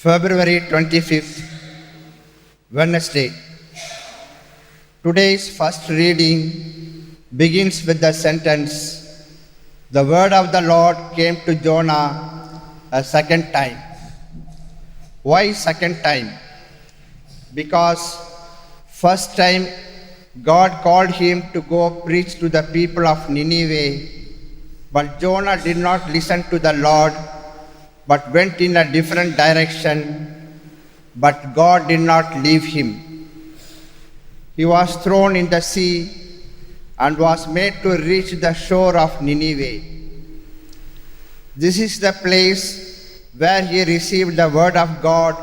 February 25th, Wednesday. Today's first reading begins with the sentence, "The word of the Lord came to Jonah a second time." Why second time? Because first time God called him to go preach to the people of Nineveh, but Jonah did not listen to the Lord, but went in a different direction, but God did not leave him. He was thrown in the sea and was made to reach the shore of Nineveh. This is the place where he received the word of God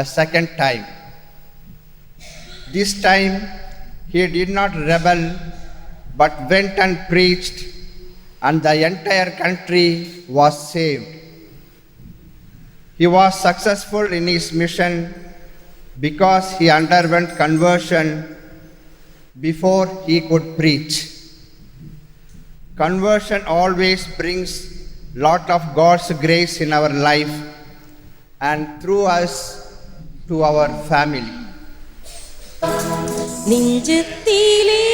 a second time. This time he did not rebel, but went and preached, and the entire country was saved. He was successful in his mission because he underwent conversion before he could preach. Conversion always brings lot of God's grace in our life and through us to our family. நெஞ்சத்திலே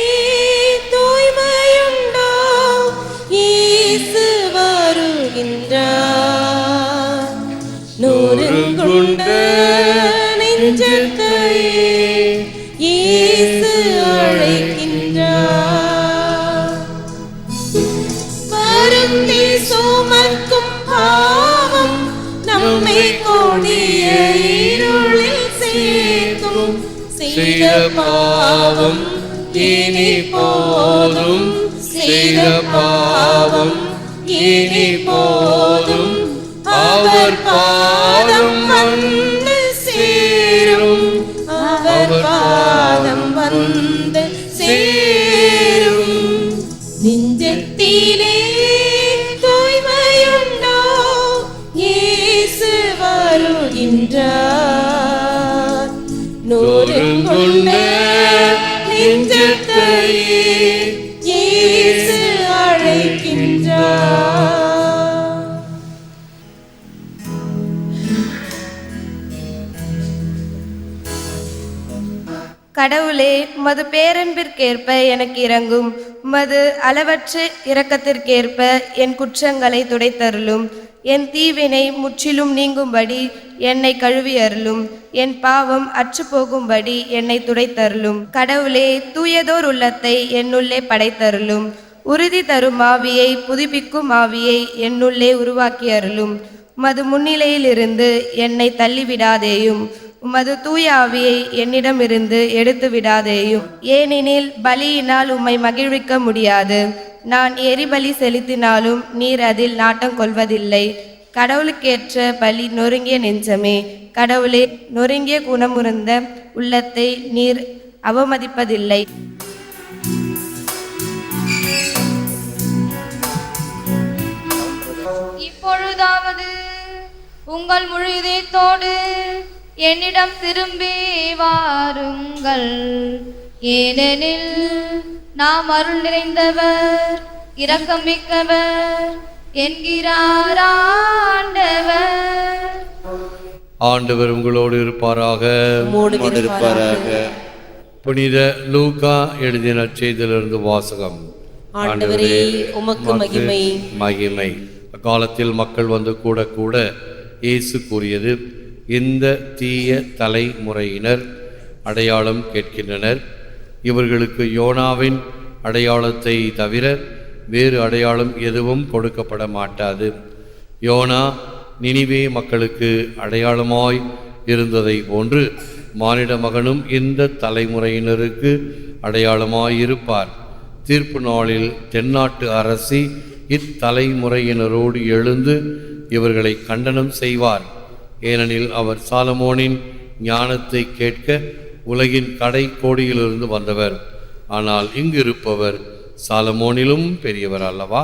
தூய்மையுண்டோ, இயேசு வருகின்றார். நொறுங்குண்ட நெஞ்சத்தையே இயேசு அழைக்கின்றார். வருந்தி சுமக்கும் பாவம் நம்மை கொடிய இருளில் சேர்க்கும். செய்த பாவம் இனி போதும், செய்த பாவம் இனி போதும், அவர் பாதம் வந்து சேரும், அவர் பாதம் வந்து சேரும். நெஞ்சத்திலே தூய்மையுண்டோ, இயேசு வருகின்றார். நொறுங்குண்ட நெஞ்சத்தையே இயேசு அழைக்கின்றார். கடவுளே, உமது பேரன்பிற்கேற்ப எனக்கு இரங்கும். உமது அளவற்ற இரக்கத்திற்கேற்ப என் குற்றங்களை துடைத்தருளும். என் தீவினை முற்றிலும் நீங்கும்படி என்னை கழுவி அருளும். என் பாவம் அற்றுப்போகும்படி என்னை துடைத்தருளும். கடவுளே, தூயதோர் உள்ளத்தை என்னுள்ளே படைத்தருளும். உறுதி தரும் ஆவியை, புதுப்பிக்கும் ஆவியை என்னுள்ளே உருவாக்கி அருளும். உமது முன்னிலையிலிருந்து என்னை தள்ளிவிடாதேயும். உமது தூய ஆவியை என்னிடமிருந்து எடுத்து விடாதேயும். ஏனெனில் பலியினால் உம்மை மகிழ்விக்க முடியாது. நான் எரிபலி செலுத்தினாலும் நீர் அதில் நாட்டம் கொள்வதில்லை. கடவுளுக்கேற்ற பலி நொறுங்கிய நெஞ்சமே. கடவுளே, நொறுங்கிய குணமுறந்த உள்ளத்தை நீர் அவமதிப்பதில்லை. இப்பொழுதாவது உங்கள் முழு இதயத்தோடு என்னிடம் திரும்பி வாருங்கள். ஏனெனில் நாம் அருள் நிறைந்தவர், இரக்கம் மிக்கவர் என்கிறார் ஆண்டவர். ஆண்டவர் உங்களோடு இருப்பாராக. புனித லூக்கா எழுதிய நற்செய்தியிலிருந்து வாசகம். ஆண்டவரே, உமக்கு மகிமை. மகிமை. அக்காலத்தில் மக்கள் வந்து கூட கூட இயேசு கூறியது, இந்த தீய தலைமுறையினர் அடையாளம் கேட்கின்றனர். இவர்களுக்கு யோனாவின் அடையாளத்தை தவிர வேறு அடையாளம் எதுவும் கொடுக்கப்பட மாட்டாது. யோனா நினிவே மக்களுக்கு அடையாளமாய் இருந்ததை போன்று மானிட மகனும் இந்த தலைமுறையினருக்கு அடையாளமாயிருப்பார். தீர்ப்பு நாளில் தென்னாட்டு அரசி இத்தலைமுறையினரோடு எழுந்து இவர்களை கண்டனம் செய்வார். ஏனெனில் அவர் சாலமோனின் ஞானத்தை கேட்க உலகின் கடை கோடியிலிருந்து வந்தவர். ஆனால் இங்கு இருப்பவர் சாலமோனிலும் பெரியவர் அல்லவா?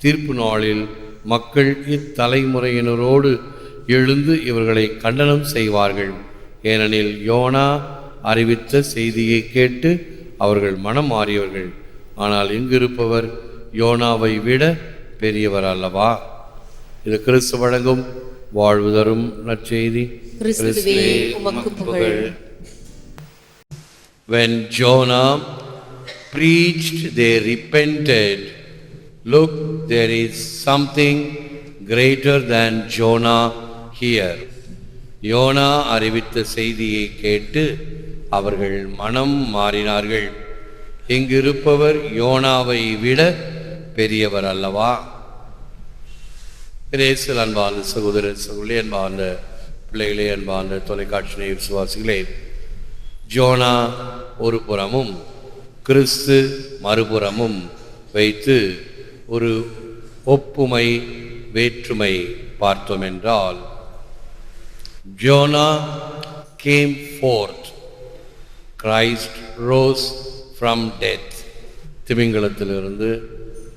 தீர்ப்பு நாளில் மக்கள் இத்தலைமுறையினரோடு எழுந்து இவர்களை கண்டனம் செய்வார்கள். ஏனெனில் யோனா அறிவித்த செய்தியை கேட்டு அவர்கள் மனம் மாறியவர்கள். ஆனால் இங்கிருப்பவர் யோனாவை விட பெரியவர் அல்லவா? இது கிறிஸ்து வழங்கும் வாழ்வு தரும் நற்செய்தி கிறிஸ்துவே உமக்கு புகழ். When Jonah preached, they repented. Look, there is something greater than Jonah here. யோனா அறிவித்த செய்தியை கேட்டு அவர்கள் மனம் மாறினார்கள். இங்கிருப்பவர் யோனாவை விட பெரியவர் அல்லவா? இயேசுவில் அன்பார்ந்த சகோதர சகோதரி, அன்பார்ந்த பிள்ளைகளே, அன்பார்ந்த தொலைக்காட்சி நேயர் விசுவாசிகளே, ஜோனா ஒரு புறமும் கிறிஸ்து மறுபுறமும் வைத்து ஒரு ஒப்புமை வேற்றுமை பார்த்தோம் என்றால், Jonah came forth, Christ rose from death. திமிங்கலத்திலிருந்து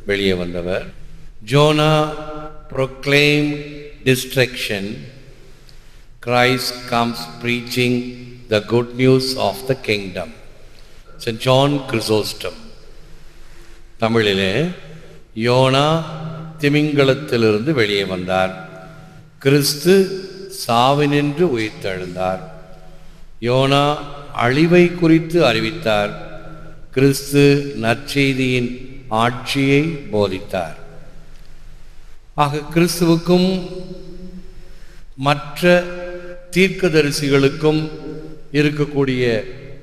வெளியே வந்தவர். Jonah proclaimed destruction, Christ comes preaching the good news of the kingdom. St. John Chrysostom. தமிழிலே யோனா திமிங்கலத்திலிருந்து வெளியே வந்தார், கிறிஸ்து சாவினின்று உயிர்த்தெழுந்தார். யோனா அழிவை குறித்து அறிவித்தார், கிறிஸ்து நற்செய்தியின் ஆட்சியை போதித்தார். ஆக கிறிஸ்துவுக்கும் மற்ற தீர்க்கதரிசிகளுக்கும் இருக்கக்கூடிய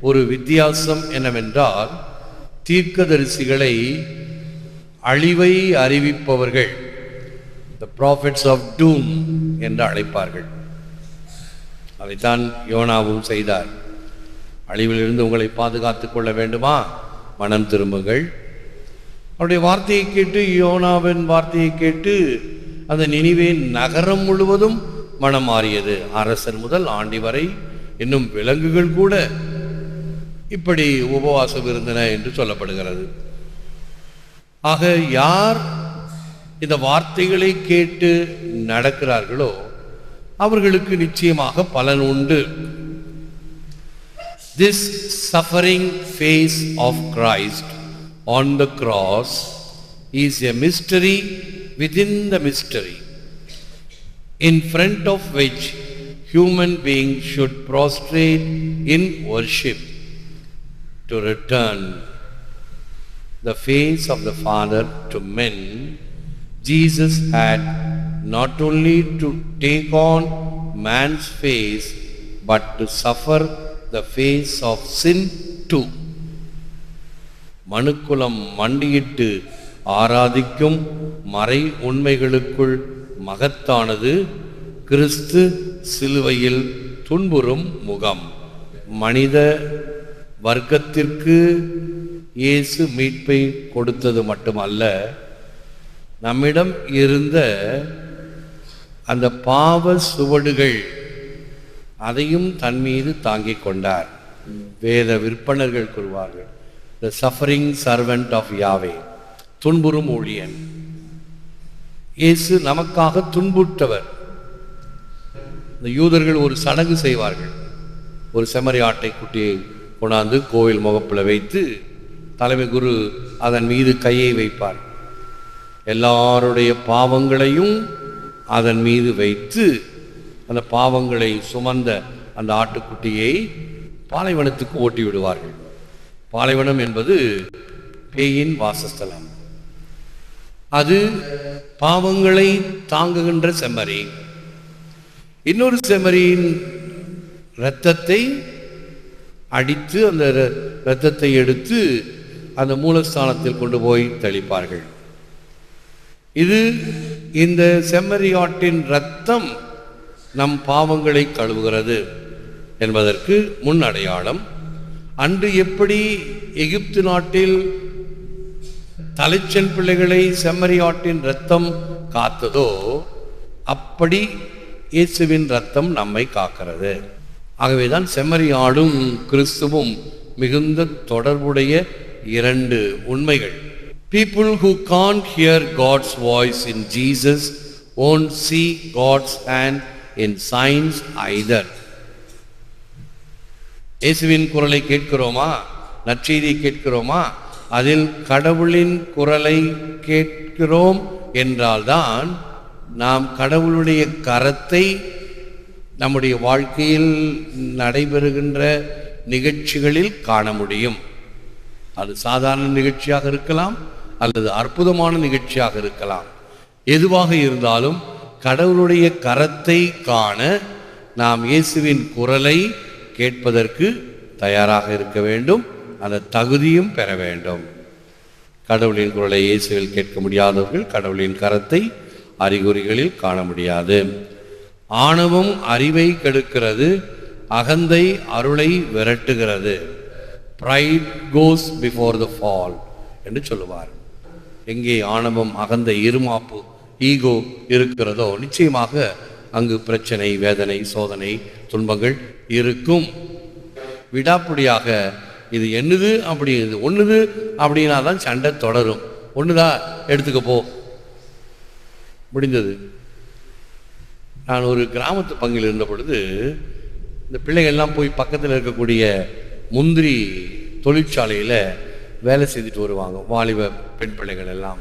ஒரு வித்தியாசம் என்னவென்றால், தீர்க்கதரிசிகளை அழிவை அறிவிப்பவர்கள் the prophets of doom என்று அழைப்பார்கள். அதைத்தான் யோனாவும் செய்தார். அழிவிலிருந்து உங்களை பாதுகாத்துக் கொள்ள வேண்டுமா, மனம் திரும்புங்கள். அவருடைய வார்த்தையை கேட்டு, யோனாவின் வார்த்தையை கேட்டு அந்த நினிவே நகரம் முழுவதும் மனம் மாறியது. அரசர் முதல் ஆண்டி வரை இன்னும் விலங்குகள் கூட இப்படி உபவாசம் இருந்தன என்று சொல்லப்படுகிறது. ஆக யார் இந்த வார்த்தைகளை கேட்டு நடக்கிறார்களோ அவர்களுக்கு நிச்சயமாக பலன் உண்டு. This suffering face of Christ on the cross is a mystery within the mystery, in front of which human beings should prostrate in worship to return the face of the Father to men. Jesus had not only to take on man's face, but to suffer the face of sin too. மனுக்குலம் மண்டியிட்டு ஆராதிக்கும் மறை உண்மைகளுக்குள் மகத்தானது கிறிஸ்து சிலுவையில் துன்புறும் முகம். மனித வர்க்கத்திற்கு இயேசு மீட்பை கொடுத்தது மட்டுமல்ல, நம்மிடம் இருந்த அந்த பாவ சுவடுகள் அதையும் தன் மீது தாங்கிக் கொண்டார். வேத விற்பனர்கள் கூறுவார்கள், the suffering servant of Yahweh, துன்புறும் ஊழியன். இயேசு நமக்காக துன்புற்றவர். இந்த யூதர்கள் ஒரு சடங்கு செய்வார்கள். ஒரு செம்மறி ஆட்டை குட்டியை கொண்டாந்து கோவில் முகப்பில் வைத்து தலைமை குரு அதன் மீது கையை வைப்பார். எல்லாருடைய பாவங்களையும் அதன் மீது வைத்து அந்த பாவங்களை சுமந்த அந்த ஆட்டுக்குட்டியை பாலைவனத்துக்கு ஓட்டி விடுவார்கள். பாலைவனம் என்பது பேயின் வாசஸ்தலம். அது பாவங்களை தாங்குகின்ற செம்மறி. இன்னொரு செம்மறியின் இரத்தத்தை அடித்து அந்த இரத்தத்தை எடுத்து அந்த மூலஸ்தானத்தில் கொண்டு போய் தெளிப்பார்கள். இது இந்த செம்மறியாட்டின் இரத்தம் நம் பாவங்களை கழுவுகிறது என்பதற்கு முன் அடையாளம். அன்று எப்படி எகிப்து நாட்டில் தலைச்சன் பிள்ளைகளை செம்மறியாட்டின் இரத்தம் காத்ததோ அப்படி இயேசுவின் இரத்தம் நம்மை காக்கிறது. ஆகவேதான் செம்மறியாடும் கிறிஸ்துவும் மிகுந்த தொடர்புடைய இரண்டு உண்மைகள். People who can't hear God's voice in Jesus won't see God's hand in signs either. இயேசுவின் குரலை கேட்கிறோமா, நற்செய்தியை கேட்கிறோமா, அதில் கடவுளின் குரலை கேட்கிறோம் என்றால்தான் நாம் கடவுளுடைய கரத்தை நம்முடைய வாழ்க்கையில் நடைபெறுகின்ற நிகழ்ச்சிகளில் காண முடியும். அது சாதாரண நிகழ்ச்சியாக இருக்கலாம் அல்லது அற்புதமான நிகழ்ச்சியாக இருக்கலாம். எதுவாக இருந்தாலும் கடவுளுடைய கரத்தை காண நாம் இயேசுவின் குரலை கேட்பதற்கு தயாராக இருக்க வேண்டும். அந்த தகுதியும் பெற வேண்டும். கடவுளின் குரலை இயேசுவில் கேட்க முடியாதவர்கள் கடவுளின் கரத்தை அறிகுறிகளில் காண முடியாது. ஆணவம் அறிவை கெடுக்கிறது, அகந்தை அருளை விரட்டுகிறது. Pride goes before the fall என்று சொல்லுவார். எங்கே ஆணவம், அகந்தை, இருமாப்பு, ஈகோ இருக்கிறதோ நிச்சயமாக அங்கு பிரச்சனை, வேதனை, சோதனை, துன்பங்கள் இருக்கும். விடாப்புடியாக இது என்னது அப்படி இது ஒன்றுது அப்படின்னா தான் சண்டை தொடரும். ஒன்றுதான் எடுத்துக்க போ, முடிந்தது. நான் ஒரு கிராமத்து பங்கில் இருந்த பொழுது இந்த பிள்ளைகள்லாம் போய் பக்கத்தில் இருக்கக்கூடிய முந்திரி தொழிற்சாலையில் வேலை செய்துட்டு வருவாங்க, வாலிப பெண் பிள்ளைகள் எல்லாம்.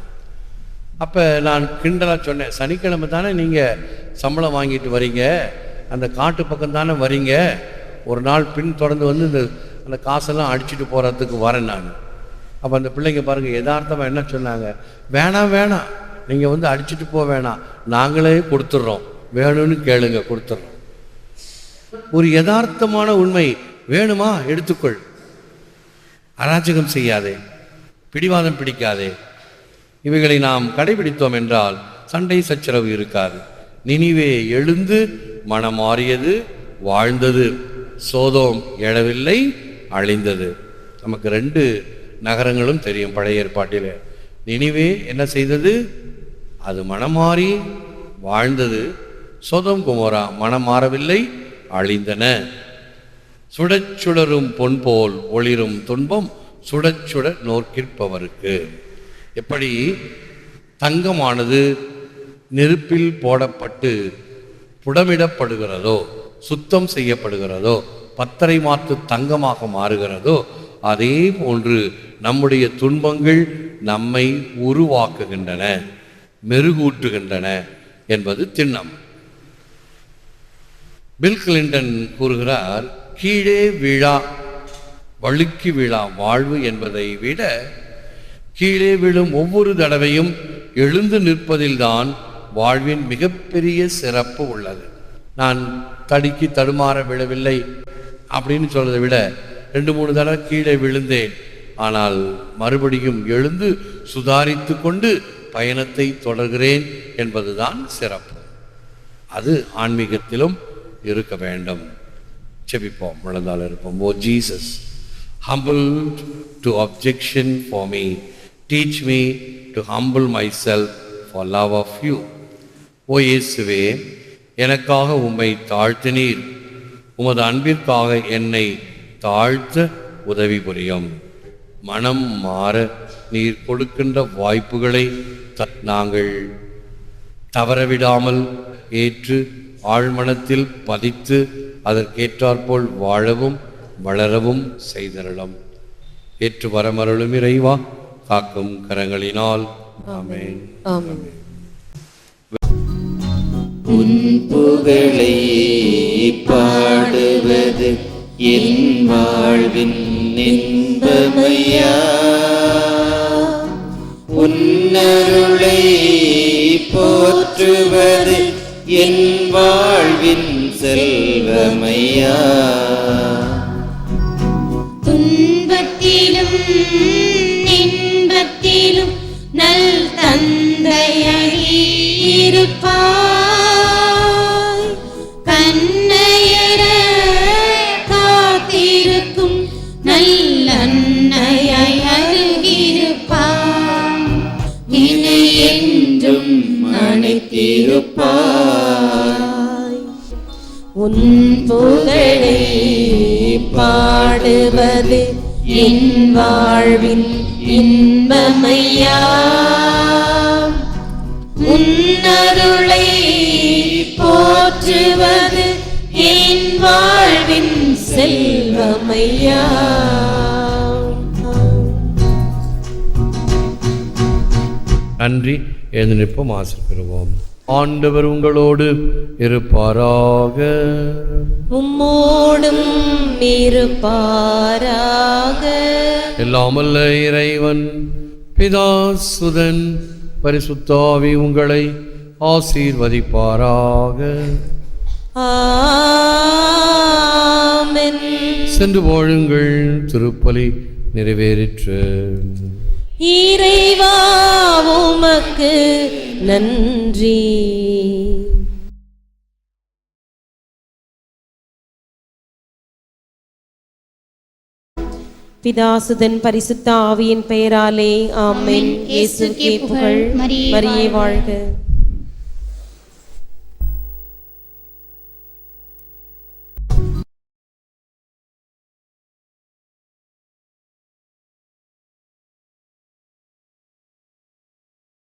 அப்போ நான் கிண்டலாக சொன்னேன், சனிக்கிழமை தானே நீங்கள் சம்பளம் வாங்கிட்டு வரீங்க, அந்த காட்டு பக்கம் தானே வரீங்க, ஒரு நாள் பின் தொடர்ந்து வந்து அந்த காசெல்லாம் அடிச்சுட்டு போகிறதுக்கு வரேன் நான். அப்போ அந்த பிள்ளைங்க பாருங்கள் யதார்த்தமாக என்ன சொன்னாங்க, வேணாம் வேணாம், நீங்கள் வந்து அடிச்சுட்டு போக வேணாம், நாங்களே கொடுத்துட்றோம், வேணும்னு கேளுங்க கொடுத்துட்றோம். ஒரு யதார்த்தமான உண்மை, வேணுமா எடுத்துக்கொள், அராஜகம் செய்யாதே, பிடிவாதம் பிடிக்காதே. இவைகளை நாம் கடைபிடித்தோம் என்றால் சண்டை சச்சரவு இருக்காது. நினிவே எழுந்து மனம் மாறியது, வாழ்ந்தது. சோதோம் எழவில்லை, அழிந்தது. நமக்கு 2 நகரங்களும் தெரியும் பழைய ஏற்பாட்டில். நினிவே என்ன செய்தது? அது மனம் மாறி வாழ்ந்தது. சோதோம் குமோரா மனம் மாறவில்லை, அழிந்தன. சுடச் சுடரும் பொன் போல் ஒளிரும் துன்பம் சுடச் சுட நோக்கிற்பவருக்கு. எப்படி தங்கமானது நெருப்பில் போடப்பட்டு புடமிடப்படுகிறதோ, சுத்தம் செய்யப்படுகிறதோ, பத்தரை மாற்று தங்கமாக மாறுகிறதோ, அதே போன்று நம்முடைய துன்பங்கள் நம்மை உருவாக்குகின்றன, மெருகூட்டுகின்றன என்பது திண்ணம். பில் கிளின்டன் கூறுகிறார், கீழே விழா வழுக்கி விழா வாழ்வு என்பதை விட கீழே விழும் ஒவ்வொரு தடவையும் எழுந்து நிற்பதில்தான் வாழ்வின் மிகப்பெரிய சிறப்பு உள்ளது. நான் தடுக்கி தடுமாற விழவில்லை அப்படின்னு சொல்றதை விட 2-3 தடவை கீழே விழுந்தேன், ஆனால் மறுபடியும் எழுந்து சுதாரித்து கொண்டு பயணத்தை தொடர்கிறேன் என்பதுதான் சிறப்பு. அது ஆன்மீகத்திலும் இருக்க வேண்டும். செபிப்போம், விழுந்தால் இருப்போம். ஓ Jesus, humbled to objection for me, teach me to humble myself for love of you. ஓ இயேசுவே, எனக்காக உம்மை தாழ்த்தினீர், உமது அன்பிற்காக என்னை தாழ்த்த உதவி புரியும். மனம் மாற நீர் கொடுக்கின்ற வாய்ப்புகளை நாங்கள் தவறவிடாமல் ஏற்று ஆழ்மனத்தில் பதித்து அதற்கேற்றாற்போல் வாழவும் வளரவும் செய்தருளும். ஏற்று வரமருளும் இறைவா, காக்கும் கரங்களினால். ஆமென். ஆமென். உன் புகழை பாடுவது என் வாழ்வின் இன்பமையா, உன்னருளை போற்றுவது என் வாழ்வின் செல்வமையா. துன்பத்திலும் இன்பத்திலும் நல் தந்தையாய் இருப்பாய், கண்ணையர காத்திருக்கும் நல்லன்னையாய் அருகிருப்பாய், என்னை என்றும் அணைத்திருப்பாய். உன் புகழை பாடுவது என் வாழ்வின் இன்பமையா, உன்னருளை போற்றுவது என் வாழ்வின் செல்வமையா. நன்றி. எழுந்து நிற்போம், ஆசீர்வதிப்போம். ஆண்டவர் உங்களோடு இருப்பாராக. உம்மோடும் இருப்பாராக. எல்லாமல்ல இறைவன் பிதா சுதன் பரிசுத்தாவி உங்களை ஆசீர்வதிப்பாராக. ஆமென். சென்று வாழுங்கள், திருப்பலி நிறைவேறிற்று. இறைவா உமக்கு நன்றி. பிதாசுதன் பரிசுத்த ஆவியின் பெயராலே ஆமென். இயேசுவுக்கே புகழ். மரியே வாழ்க.